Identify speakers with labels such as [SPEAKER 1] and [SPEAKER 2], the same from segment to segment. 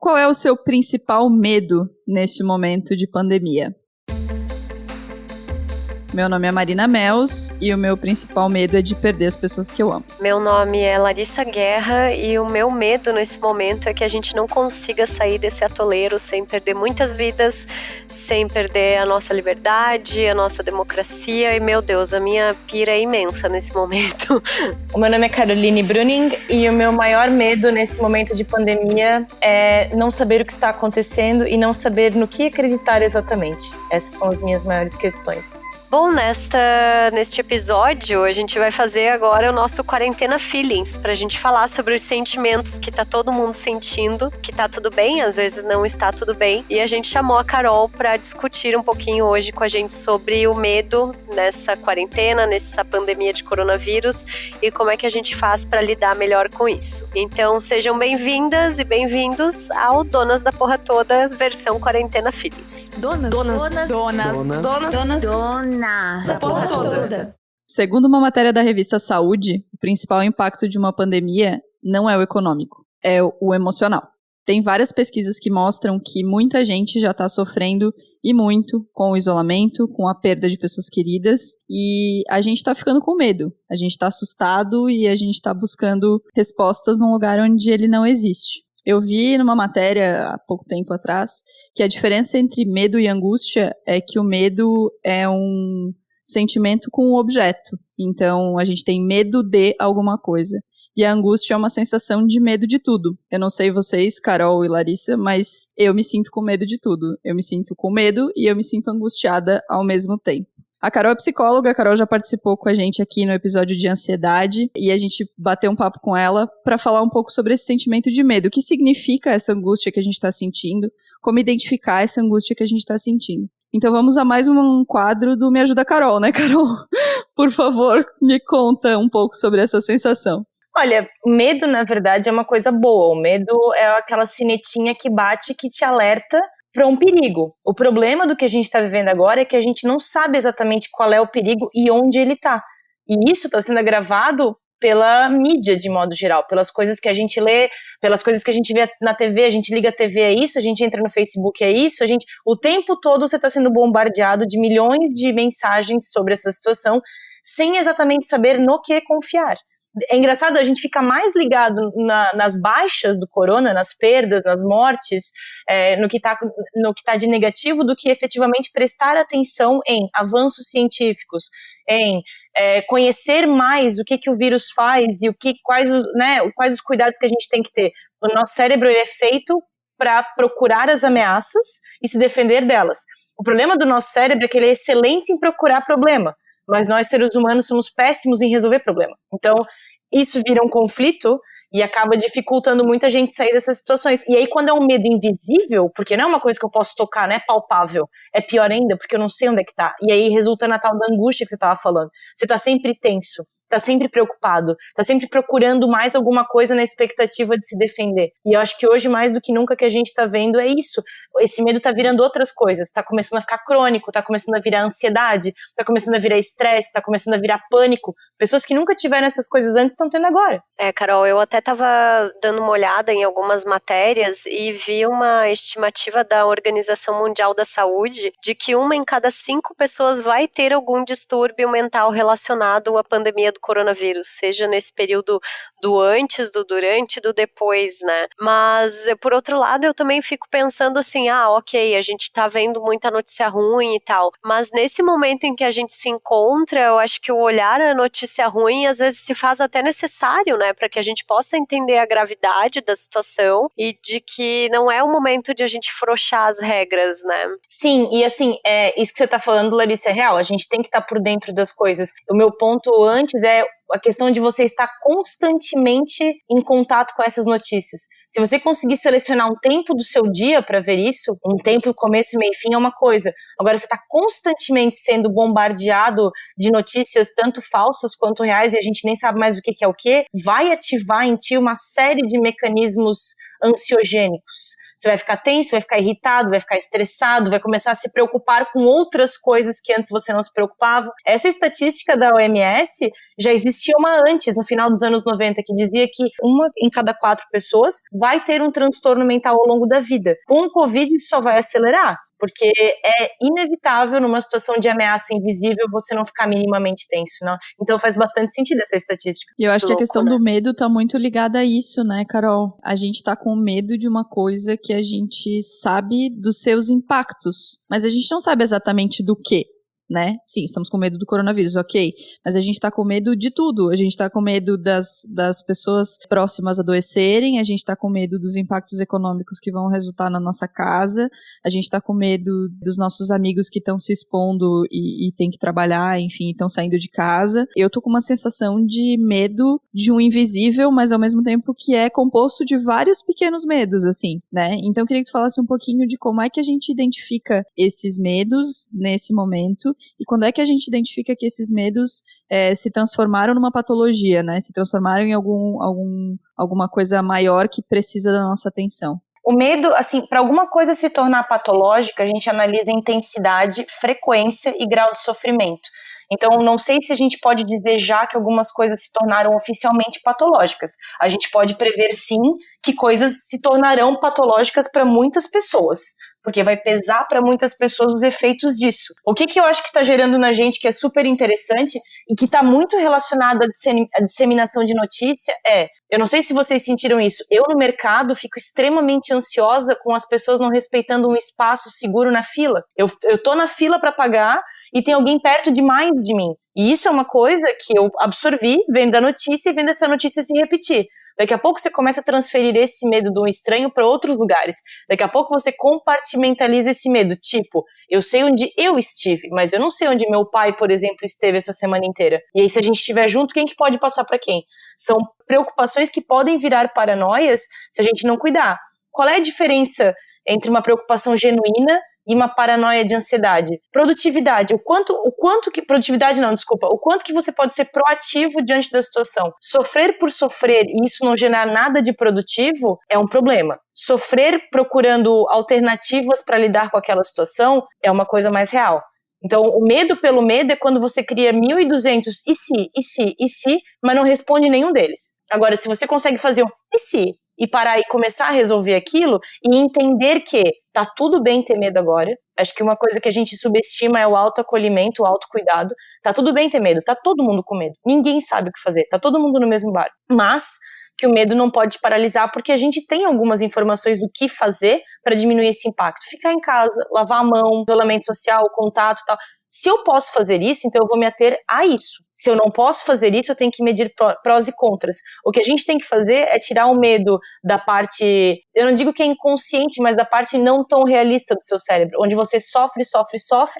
[SPEAKER 1] qual é o seu principal medo neste momento de pandemia? Meu nome é Marina Mels e o meu principal medo é de perder as pessoas que eu amo.
[SPEAKER 2] Meu nome é Larissa Guerra e o meu medo nesse momento é que a gente não consiga sair desse atoleiro sem perder muitas vidas, sem perder a nossa liberdade, a nossa democracia e, meu Deus, a minha pira é imensa nesse momento.
[SPEAKER 3] O meu nome é Caroline Bruning e o meu maior medo nesse momento de pandemia é não saber o que está acontecendo e não saber no que acreditar exatamente. Essas são as minhas maiores questões.
[SPEAKER 2] Bom, neste episódio, a gente vai fazer agora o nosso Quarentena Feelings, pra gente falar sobre os sentimentos que tá todo mundo sentindo, que tá tudo bem, às vezes não está tudo bem. E a gente chamou a Carol pra discutir um pouquinho hoje com a gente sobre o medo nessa quarentena, nessa pandemia de coronavírus e como é que a gente faz pra lidar melhor com isso. Então, sejam bem-vindas e bem-vindos ao Donas da Porra Toda, versão Quarentena Feelings.
[SPEAKER 4] Donas da porra toda.
[SPEAKER 1] Segundo uma matéria da revista Saúde, o principal impacto de uma pandemia não é o econômico, é o emocional. Tem várias pesquisas que mostram que muita gente já está sofrendo e muito com o isolamento, com a perda de pessoas queridas, e a gente está ficando com medo, a gente está assustado e a gente está buscando respostas num lugar onde ele não existe. Eu vi numa matéria há pouco tempo atrás que a diferença entre medo e angústia é que o medo é um sentimento com um objeto. Então, a gente tem medo de alguma coisa. E a angústia é uma sensação de medo de tudo. Eu não sei vocês, Carol e Larissa, mas eu me sinto com medo de tudo. Eu me sinto com medo e eu me sinto angustiada ao mesmo tempo. A Carol é psicóloga, a Carol já participou com a gente aqui no episódio de ansiedade e a gente bateu um papo com ela para falar um pouco sobre esse sentimento de medo. O que significa essa angústia que a gente está sentindo? Como identificar essa angústia que a gente está sentindo? Então vamos a mais um quadro do Me Ajuda Carol, né, Carol? Por favor, me conta um pouco sobre essa sensação.
[SPEAKER 3] Olha, medo, na verdade, é uma coisa boa. O medo é aquela sinetinha que bate, que te alerta para um perigo. O problema do que a gente está vivendo agora é que a gente não sabe exatamente qual é o perigo e onde ele está. E isso está sendo agravado pela mídia, de modo geral, pelas coisas que a gente lê, pelas coisas que a gente vê na TV, a gente liga a TV, é isso, a gente entra no Facebook, é isso, o tempo todo você está sendo bombardeado de milhões de mensagens sobre essa situação, sem exatamente saber no que confiar. É engraçado, a gente fica mais ligado nas baixas do corona, nas perdas, nas mortes, no que tá de negativo, do que efetivamente prestar atenção em avanços científicos, em conhecer mais o que o vírus faz e quais os cuidados que a gente tem que ter. O nosso cérebro ele é feito para procurar as ameaças e se defender delas. O problema do nosso cérebro é que ele é excelente em procurar problema, mas nós, seres humanos, somos péssimos em resolver problema. Então, isso vira um conflito e acaba dificultando muita gente sair dessas situações. E aí, quando é um medo invisível, porque não é uma coisa que eu posso tocar, não é palpável, é pior ainda, porque eu não sei onde é que tá. E aí resulta na tal da angústia que você tava falando. Você tá sempre tenso, tá sempre preocupado, tá sempre procurando mais alguma coisa na expectativa de se defender. E eu acho que hoje, mais do que nunca, que a gente tá vendo é isso. Esse medo tá virando outras coisas, tá começando a ficar crônico, tá começando a virar ansiedade, tá começando a virar estresse, tá começando a virar pânico. Pessoas que nunca tiveram essas coisas antes estão tendo agora.
[SPEAKER 2] Carol, eu até tava dando uma olhada em algumas matérias e vi uma estimativa da Organização Mundial da Saúde de que 1 em cada 5 pessoas vai ter algum distúrbio mental relacionado à pandemia do coronavírus, seja nesse período do antes, do durante, do depois, né? Mas, por outro lado, eu também fico pensando assim, ok, a gente tá vendo muita notícia ruim e tal, mas nesse momento em que a gente se encontra, eu acho que o olhar a notícia ruim às vezes se faz até necessário, né, para que a gente possa entender a gravidade da situação e de que não é o momento de a gente frouxar as regras, né?
[SPEAKER 3] Sim, e assim, isso que você tá falando, Larissa, é real, a gente tem que estar por dentro das coisas. O meu ponto antes é a questão de você estar constantemente em contato com essas notícias. Se você conseguir selecionar um tempo do seu dia para ver isso, um tempo, começo, meio e fim é uma coisa. Agora, você está constantemente sendo bombardeado de notícias tanto falsas quanto reais e a gente nem sabe mais o que é o que, vai ativar em ti uma série de mecanismos ansiogênicos. Você vai ficar tenso, vai ficar irritado, vai ficar estressado, vai começar a se preocupar com outras coisas que antes você não se preocupava. Essa estatística da OMS já existia uma antes, no final dos anos 90, que dizia que 1 em cada 4 pessoas vai ter um transtorno mental ao longo da vida. Com o Covid, isso só vai acelerar. Porque é inevitável, numa situação de ameaça invisível, você não ficar minimamente tenso, não? Então faz bastante sentido essa estatística.
[SPEAKER 1] E eu acho que a questão do medo tá muito ligada a isso, né, Carol? A gente tá com medo de uma coisa que a gente sabe dos seus impactos, mas a gente não sabe exatamente do quê, né? Sim, estamos com medo do coronavírus, ok, mas a gente tá com medo de tudo. A gente tá com medo das pessoas próximas adoecerem, a gente tá com medo dos impactos econômicos que vão resultar na nossa casa, a gente tá com medo dos nossos amigos que estão se expondo e tem que trabalhar, enfim, estão saindo de casa. Eu tô com uma sensação de medo de um invisível, mas ao mesmo tempo que é composto de vários pequenos medos, assim, né? Então eu queria que tu falasse um pouquinho de como é que a gente identifica esses medos nesse momento. E quando é que a gente identifica que esses medos se transformaram numa patologia, né? Se transformaram em alguma coisa maior que precisa da nossa atenção?
[SPEAKER 3] O medo, assim, para alguma coisa se tornar patológica, a gente analisa intensidade, frequência e grau de sofrimento. Então, não sei se a gente pode dizer já que algumas coisas se tornaram oficialmente patológicas. A gente pode prever, sim, que coisas se tornarão patológicas para muitas pessoas, porque vai pesar para muitas pessoas os efeitos disso. O que eu acho que está gerando na gente, que é super interessante e que está muito relacionado à disseminação de notícia, eu não sei se vocês sentiram isso, eu no mercado fico extremamente ansiosa com as pessoas não respeitando um espaço seguro na fila. Eu tô na fila para pagar e tem alguém perto demais de mim. E isso é uma coisa que eu absorvi vendo a notícia e vendo essa notícia se repetir. Daqui a pouco você começa a transferir esse medo do estranho para outros lugares. Daqui a pouco você compartimentaliza esse medo. Tipo, eu sei onde eu estive, mas eu não sei onde meu pai, por exemplo, esteve essa semana inteira. E aí, se a gente estiver junto, quem que pode passar para quem? São preocupações que podem virar paranoias se a gente não cuidar. Qual é a diferença entre uma preocupação genuína e uma paranoia de ansiedade? Produtividade. O quanto que você pode ser proativo diante da situação. Sofrer por sofrer e isso não gerar nada de produtivo é um problema. Sofrer procurando alternativas para lidar com aquela situação é uma coisa mais real. Então, o medo pelo medo é quando você cria 1.200 e se, mas não responde nenhum deles. Agora, se você consegue fazer um e se, e parar e começar a resolver aquilo e entender que tá tudo bem ter medo agora. Acho que uma coisa que a gente subestima é o autoacolhimento, o autocuidado. Tá tudo bem ter medo, tá todo mundo com medo. Ninguém sabe o que fazer, tá todo mundo no mesmo barco. Mas que o medo não pode paralisar porque a gente tem algumas informações do que fazer para diminuir esse impacto. Ficar em casa, lavar a mão, isolamento social, contato e tal. Se eu posso fazer isso, então eu vou me ater a isso. Se eu não posso fazer isso, eu tenho que medir prós e contras. O que a gente tem que fazer é tirar o medo da parte, eu não digo que é inconsciente, mas da parte não tão realista do seu cérebro, onde você sofre,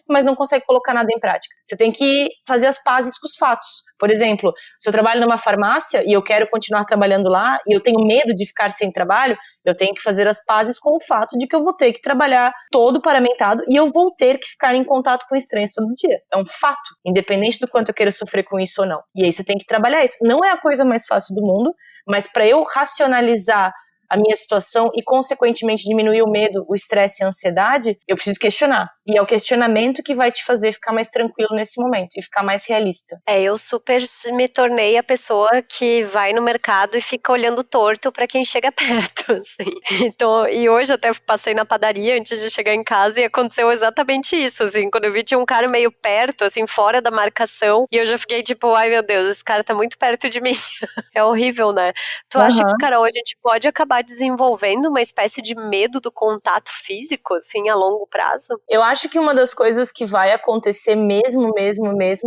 [SPEAKER 3] mas não consegue colocar nada em prática. Você tem que fazer as pazes com os fatos. Por exemplo, se eu trabalho numa farmácia e eu quero continuar trabalhando lá e eu tenho medo de ficar sem trabalho, eu tenho que fazer as pazes com o fato de que eu vou ter que trabalhar todo paramentado e eu vou ter que ficar em contato com estranhos todo dia. É um fato, independente do quanto eu queira sofrer com isso ou não. E aí você tem que trabalhar isso. Não é a coisa mais fácil do mundo, mas para eu racionalizar a minha situação e, consequentemente, diminuir o medo, o estresse e a ansiedade, eu preciso questionar. E é o questionamento que vai te fazer ficar mais tranquilo nesse momento e ficar mais realista.
[SPEAKER 2] Eu super me tornei a pessoa que vai no mercado e fica olhando torto pra quem chega perto, assim. Então, e hoje até passei na padaria antes de chegar em casa e aconteceu exatamente isso, assim. Quando eu vi, tinha um cara meio perto, assim, fora da marcação, e eu já fiquei tipo, ai meu Deus, esse cara tá muito perto de mim. É horrível, né? Tu acha que, Carol, a gente pode acabar desenvolvendo uma espécie de medo do contato físico, assim, a longo prazo?
[SPEAKER 3] Eu acho que uma das coisas que vai acontecer mesmo,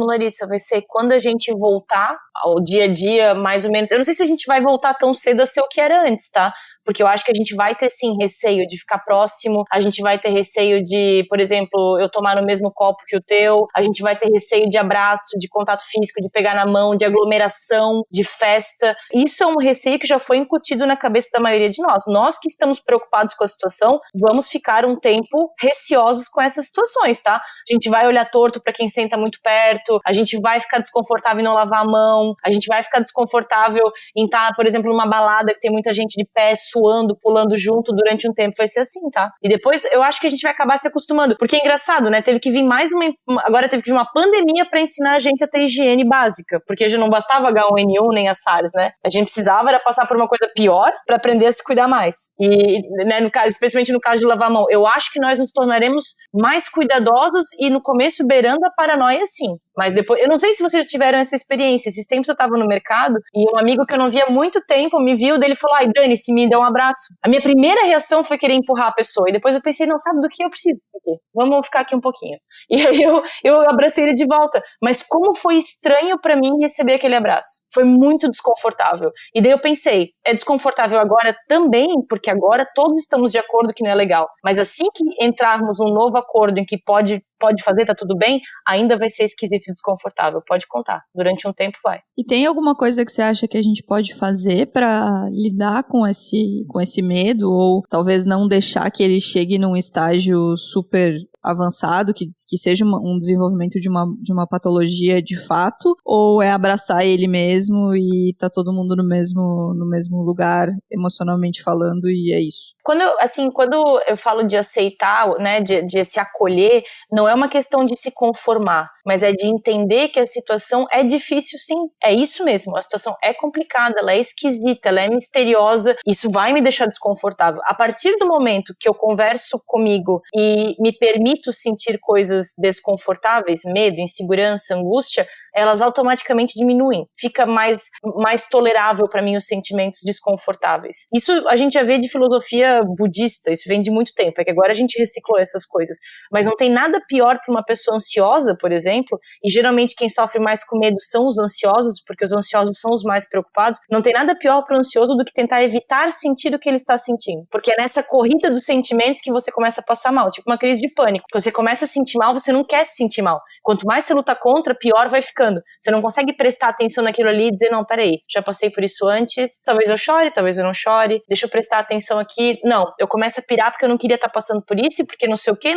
[SPEAKER 3] Larissa, vai ser quando a gente voltar ao dia a dia, mais ou menos. Eu não sei se a gente vai voltar tão cedo a ser o que era antes, tá? Porque eu acho que a gente vai ter, sim, receio de ficar próximo, a gente vai ter receio de, por exemplo, eu tomar no mesmo copo que o teu, a gente vai ter receio de abraço, de contato físico, de pegar na mão, de aglomeração, de festa. Isso é um receio que já foi incutido na cabeça da maioria de nós. Nós que estamos preocupados com a situação, vamos ficar um tempo receosos com essas situações, tá? A gente vai olhar torto pra quem senta muito perto, a gente vai ficar desconfortável em não lavar a mão, a gente vai ficar desconfortável em estar, por exemplo, numa balada que tem muita gente de pé, suando, pulando junto durante um tempo, vai ser assim, tá? E depois eu acho que a gente vai acabar se acostumando, porque é engraçado, né? Teve que vir agora teve que vir uma pandemia pra ensinar a gente a ter higiene básica, porque já não bastava H1N1 nem a SARS, né? A gente precisava era passar por uma coisa pior pra aprender a se cuidar mais. E, né, especialmente no caso de lavar a mão, eu acho que nós nos tornaremos mais cuidadosos e no começo beirando a paranoia, sim. Mas depois, eu não sei se vocês já tiveram essa experiência. Esses tempos eu tava no mercado e um amigo que eu não via há muito tempo me viu, dele falou: ai, Dani-se, me dá um abraço. A minha primeira reação foi querer empurrar a pessoa. E depois eu pensei: não, sabe do que eu preciso? Vamos ficar aqui um pouquinho. E aí eu abracei ele de volta. Mas como foi estranho pra mim receber aquele abraço. Foi muito desconfortável. E daí eu pensei: é desconfortável agora também, porque agora todos estamos de acordo que não é legal. Mas assim que entrarmos num novo acordo em que pode fazer, tá tudo bem, ainda vai ser esquisito e desconfortável. Pode contar. Durante um tempo vai.
[SPEAKER 1] E tem alguma coisa que você acha que a gente pode fazer pra lidar com esse medo? Ou talvez não deixar que ele chegue num estágio super avançado, que seja um desenvolvimento de uma patologia de fato? Ou é abraçar ele mesmo e tá todo mundo no mesmo lugar, emocionalmente falando, e é isso?
[SPEAKER 3] Quando eu falo de aceitar, né, de se acolher, não é uma questão de se conformar, mas é de entender que a situação é difícil, sim. É isso mesmo, a situação é complicada, ela é esquisita, ela é misteriosa, isso vai me deixar desconfortável. A partir do momento que eu converso comigo e me permito sentir coisas desconfortáveis, medo, insegurança, angústia, elas automaticamente diminuem. Fica mais tolerável para mim os sentimentos desconfortáveis. Isso a gente já vê de filosofia budista, isso vem de muito tempo, é que agora a gente reciclou essas coisas. Mas não tem nada pior para uma pessoa ansiosa, por exemplo, e geralmente quem sofre mais com medo são os ansiosos, porque os ansiosos são os mais preocupados. Não tem nada pior para o ansioso do que tentar evitar sentir o que ele está sentindo. Porque é nessa corrida dos sentimentos que você começa a passar mal, tipo uma crise de pânico. Quando você começa a sentir mal, você não quer se sentir mal. Quanto mais você luta contra, pior vai ficando. Você não consegue prestar atenção naquilo ali e dizer: não, peraí, já passei por isso antes, talvez eu chore, talvez eu não chore, deixa eu prestar atenção aqui. Não, eu começo a pirar porque eu não queria estar passando por isso, porque não sei o que,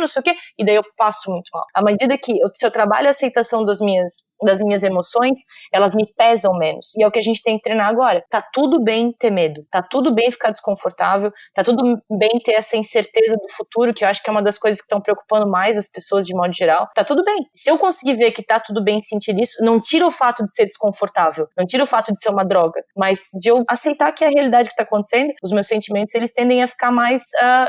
[SPEAKER 3] e daí eu passo muito mal. À medida que se eu trabalho a aceitação das minhas emoções, elas me pesam menos. E é o que a gente tem que treinar agora. Tá tudo bem ter medo, tá tudo bem ficar desconfortável, tá tudo bem ter essa incerteza do futuro, que eu acho que é uma das coisas que estão preocupando mais as pessoas de modo geral. Tá tudo bem. Se eu conseguir ver que tá tudo bem sentir isso, não tira o fato de ser desconfortável, não tira o fato de ser uma droga, mas de eu aceitar que é a realidade que tá acontecendo, os meus sentimentos, eles tendem a ficar mais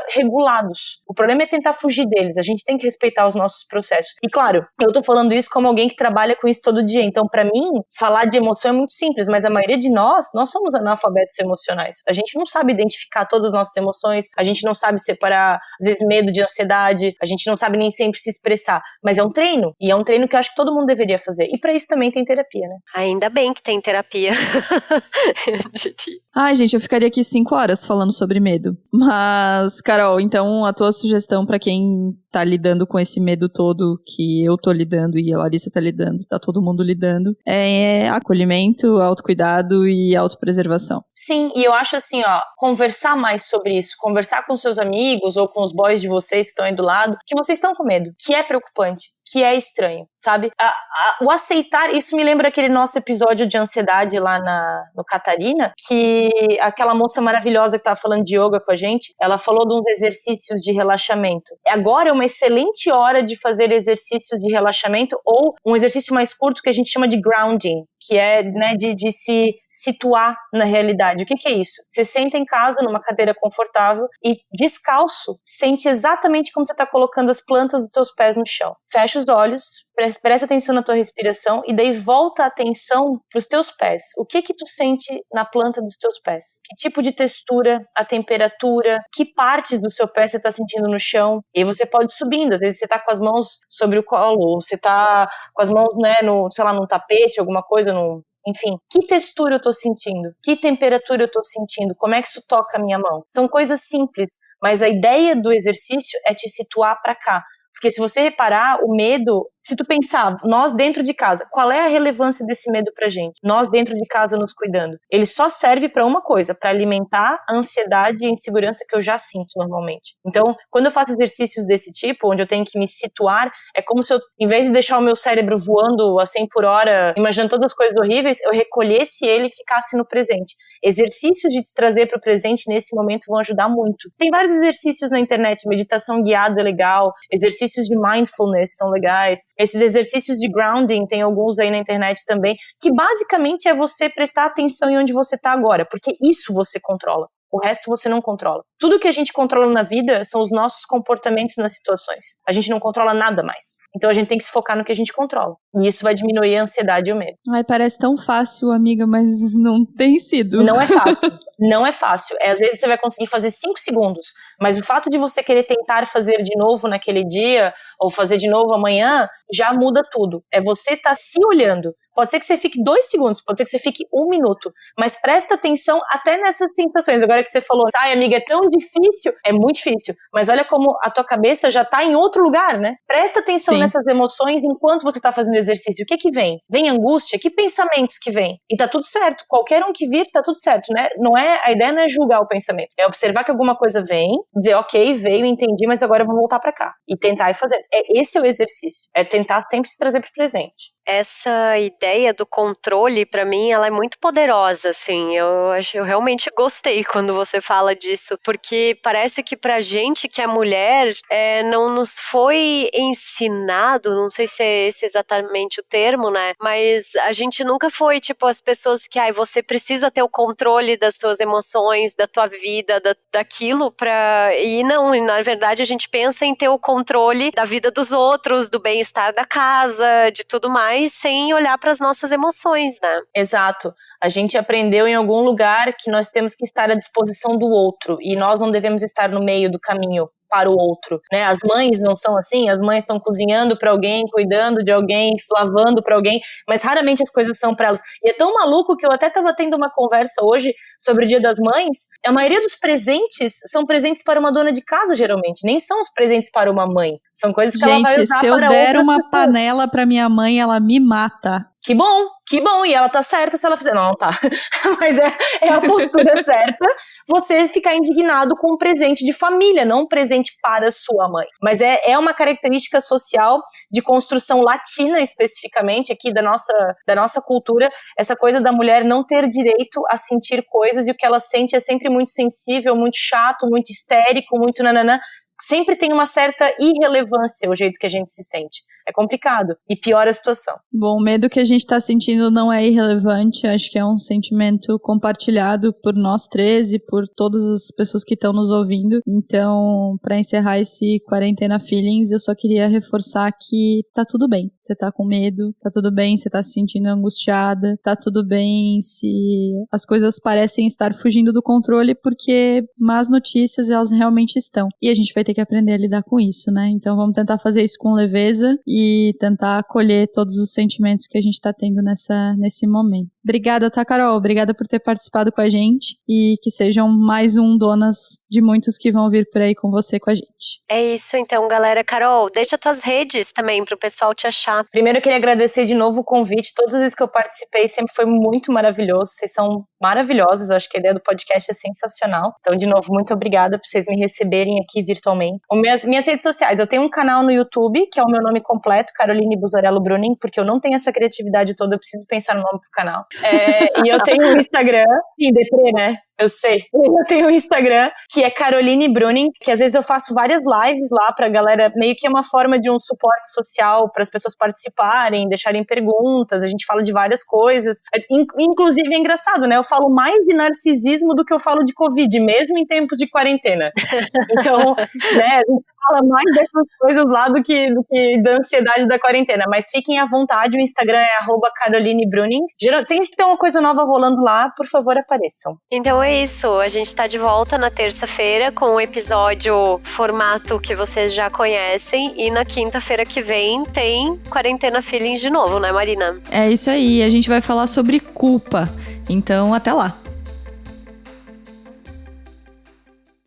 [SPEAKER 3] regulados. O problema é tentar fugir deles, a gente tem que respeitar os nossos processos. E claro, eu tô falando isso como alguém que trabalha com isso todo dia, então pra mim, falar de emoção é muito simples, mas a maioria de nós somos analfabetos emocionais. A gente não sabe identificar todas as nossas emoções, a gente não sabe separar, às vezes, medo de ansiedade, a gente não sabe nem sempre se expressar, mas é um treino, e é um treino que eu acho que todo mundo deveria fazer. E pra isso também tem terapia, né?
[SPEAKER 2] Ainda bem que tem terapia.
[SPEAKER 1] Ai, gente, eu ficaria aqui 5 horas falando sobre medo. Mas, Carol, então a tua sugestão pra quem tá lidando com esse medo todo que eu tô lidando e a Larissa tá lidando, tá todo mundo lidando, é acolhimento, autocuidado e autopreservação.
[SPEAKER 3] Sim, e eu acho assim, conversar mais sobre isso, conversar com seus amigos ou com os boys de vocês que estão aí do lado, que vocês estão com medo, que é preocupante, que é estranho, sabe? O aceitar, isso me lembra aquele nosso episódio de ansiedade lá no Catarina, que aquela moça maravilhosa que tava falando de yoga com a gente, ela falou de uns exercícios de relaxamento. Agora é uma excelente hora de fazer exercícios de relaxamento ou um exercício mais curto que a gente chama de grounding, que é, né, de se situar na realidade. O que é isso? Você senta em casa, numa cadeira confortável e descalço, sente exatamente como você está colocando as plantas dos seus pés no chão. Fecha os olhos, presta atenção na tua respiração e daí volta a atenção para os teus pés. O que tu sente na planta dos teus pés? Que tipo de textura, a temperatura, que partes do seu pé você está sentindo no chão? E aí você pode ir subindo, às vezes você está com as mãos sobre o colo, ou você está com as mãos, né, num tapete, alguma coisa, enfim, que textura eu tô sentindo? Que temperatura eu tô sentindo? Como é que isso toca a minha mão? São coisas simples, mas a ideia do exercício é te situar para cá. Porque se você reparar, o medo, Se tu pensar, nós dentro de casa, qual é a relevância desse medo pra gente? Nós dentro de casa nos cuidando. Ele só serve pra uma coisa, pra alimentar a ansiedade e a insegurança que eu já sinto normalmente. Então, quando eu faço exercícios desse tipo, onde eu tenho que me situar, é como se eu, em vez de deixar o meu cérebro voando a 100 por hora, imaginando todas as coisas horríveis, eu recolhesse ele e ficasse no presente. Exercícios de te trazer para o presente nesse momento vão ajudar muito. Tem vários exercícios na internet, meditação guiada é legal, exercícios de mindfulness são legais, esses exercícios de grounding, tem alguns aí na internet também, que basicamente é você prestar atenção em onde você está agora, porque isso você controla. O resto você não controla. Tudo que a gente controla na vida são os nossos comportamentos nas situações. A gente não controla nada mais. Então a gente tem que se focar no que a gente controla. E isso vai diminuir a ansiedade e o medo.
[SPEAKER 1] Ai, parece tão fácil, amiga, mas não tem sido.
[SPEAKER 3] Não é fácil. Não é fácil. Às vezes você vai conseguir fazer 5 segundos, mas o fato de você querer tentar fazer de novo naquele dia, ou fazer de novo amanhã, já muda tudo. É você estar se olhando. Pode ser que você fique 2 segundos, pode ser que você fique 1 minuto, mas presta atenção até nessas sensações. Agora que você falou, ai amiga, é tão difícil, é muito difícil, mas olha como a tua cabeça já tá em outro lugar, né? Presta atenção nessas emoções enquanto você tá fazendo exercício. O que que vem? Vem angústia? Que pensamentos que vem? E tá tudo certo, qualquer um que vir, tá tudo certo, né? A ideia não é julgar o pensamento, é observar que alguma coisa vem, dizer, ok, veio, entendi, mas agora eu vou voltar pra cá. E tentar ir fazer. Esse é o exercício, é tentar sempre se trazer pro presente.
[SPEAKER 2] Essa ideia do controle, pra mim, ela é muito poderosa, assim, eu realmente gostei quando você fala disso, porque parece que pra gente que é mulher, não nos foi ensinado, não sei se é esse exatamente o termo, né, mas a gente nunca foi, tipo, as pessoas que, você precisa ter o controle das suas emoções, da tua vida, daquilo e na verdade a gente pensa em ter o controle da vida dos outros, do bem-estar da casa, de tudo mais, sem olhar para as nossas emoções, né?
[SPEAKER 3] Exato. A gente aprendeu em algum lugar que nós temos que estar à disposição do outro e nós não devemos estar no meio do caminho para o outro, né? As mães não são assim, as mães estão cozinhando para alguém, cuidando de alguém, lavando para alguém, mas raramente as coisas são para elas. E é tão maluco que eu até estava tendo uma conversa hoje sobre o Dia das Mães. A maioria dos presentes são presentes para uma dona de casa, geralmente, nem são os presentes para uma mãe. São coisas que ela vai usar para outras pessoas.
[SPEAKER 1] Gente, se eu der uma panela para minha mãe, ela me mata.
[SPEAKER 3] Que bom, e ela tá certa se ela fizer, não tá, mas é a postura certa, você ficar indignado com um presente de família, não um presente para sua mãe, mas é uma característica social de construção latina especificamente, aqui da nossa cultura, essa coisa da mulher não ter direito a sentir coisas, e o que ela sente é sempre muito sensível, muito chato, muito histérico, muito nananã, sempre tem uma certa irrelevância o jeito que a gente se sente. É complicado e piora a situação.
[SPEAKER 1] Bom, o medo que a gente está sentindo não é irrelevante, acho que é um sentimento compartilhado por nós três e por todas as pessoas que estão nos ouvindo. Então, para encerrar esse Quarentena Feelings, eu só queria reforçar que tá tudo bem. Você tá com medo, tá tudo bem, você tá se sentindo angustiada, tá tudo bem se as coisas parecem estar fugindo do controle, porque más notícias elas realmente estão. E a gente vai ter que aprender a lidar com isso, né? Então vamos tentar fazer isso com leveza e tentar acolher todos os sentimentos que a gente tá tendo nesse momento. Obrigada, tá, Carol? Obrigada por ter participado com a gente e que sejam mais donas de muitos que vão vir por aí com você, com a gente.
[SPEAKER 2] É isso então, galera. Carol, deixa tuas redes também pro pessoal te achar.
[SPEAKER 3] Primeiro eu queria agradecer de novo o convite. Todas as vezes que eu participei sempre foi muito maravilhoso. Vocês são maravilhosos. Eu acho que a ideia do podcast é sensacional. Então, de novo, muito obrigada por vocês me receberem aqui virtualmente. Minhas redes sociais. Eu tenho um canal no YouTube, que é o meu nome completo, Caroline Buzzarello Bruning, porque eu não tenho essa criatividade toda, eu preciso pensar no nome pro canal. E eu tenho um Instagram, e deprê, né? Eu sei. Eu tenho um Instagram, que é Caroline Bruning, que às vezes eu faço várias lives lá pra galera, meio que é uma forma de um suporte social para as pessoas participarem, deixarem perguntas, a gente fala de várias coisas. Inclusive é engraçado, né? Eu falo mais de narcisismo do que eu falo de Covid, mesmo em tempos de quarentena. Então, né, a gente fala mais dessas coisas lá do que da ansiedade da quarentena. Mas fiquem à vontade, o Instagram é @Caroline Bruning. Sempre tem uma coisa nova rolando lá, por favor, apareçam.
[SPEAKER 2] Então é isso, a gente tá de volta na terça-feira com o episódio formato que vocês já conhecem e na quinta-feira que vem tem Quarentena Feelings de novo, né, Marina?
[SPEAKER 1] É isso aí, a gente vai falar sobre culpa, então até lá.